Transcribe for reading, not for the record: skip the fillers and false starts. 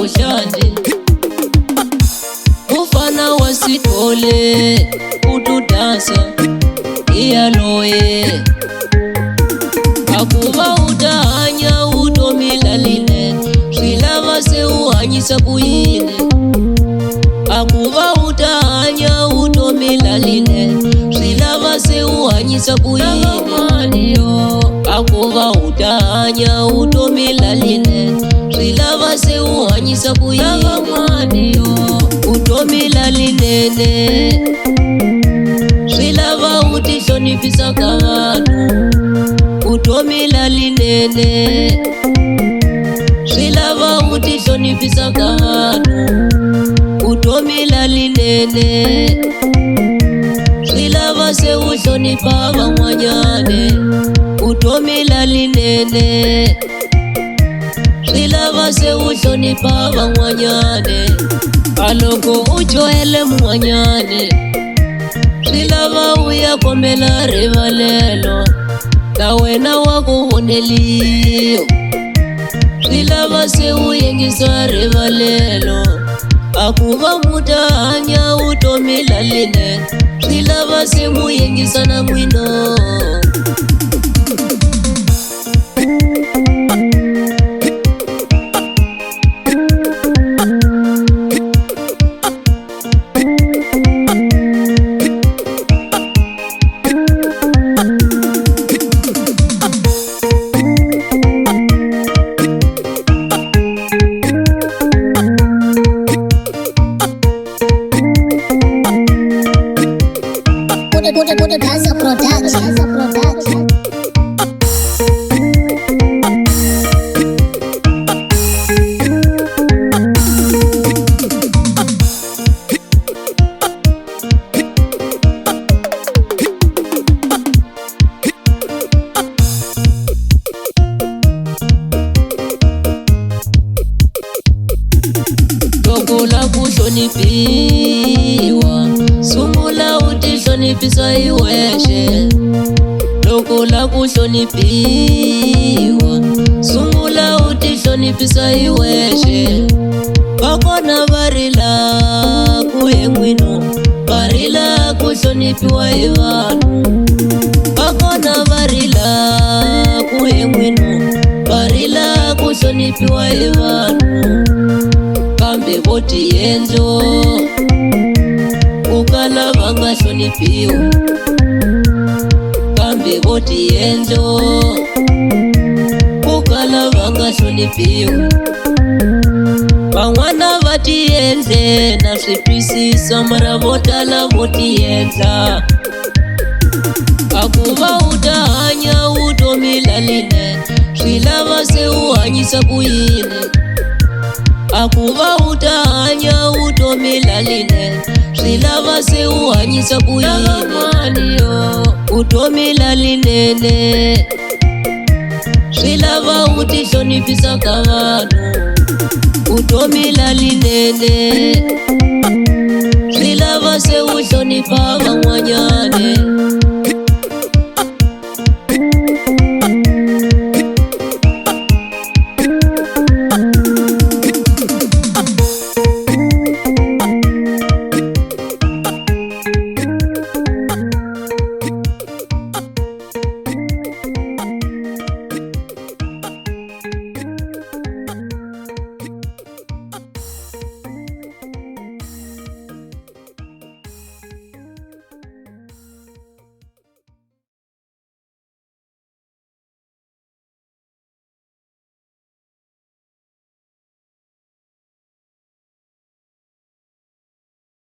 kushandi ufana wasitole utudasa iyaloye akuva utahanya utomilaline swilava se uhanyisa kuyine akuva utahanya utomilaline swilava se uhanyisa kuyine akuva utahanya utomilaline swilava se uhanyisa kuyine utomilalinene swilava utishonipisa kavanu utomilalinene swilava utishonipisa kavanu utomilalinene swilava se ushonipa vamwanyane utomilalinene swilava se ushonipa vamwanyane aloko ujoele mwanyane swilava uyakombela rivalelo na wena wakuhoneliyo swilava se uyengisa rivalelo akuva mutahanya utomilaline swilava se muyengisa na mwino Dasa Production. Tokola kushonipiwa sungula utishonipisa iweshe tokola kushonipiwa sungula utishonipisa iweshe bakona barila kuhengwino barila kushonipiwa ivanu bakona barila kuhengwino barila kushonipiwa ivanu kambe voti yenzo ukala vanga shonipiwa kambe voti yenzo ukala vanga shonipiwa vamwana vati yenze na switwisisa mara votala voti yenza akuva utahanya utomilaline swilava se uhanyisa kuyine akuva utahanya utomilaline swilava se uhanyisa kuyine utomilalinene swilava utishonipisa kavanu utomilalinene swilava se ushonipa vamwanyane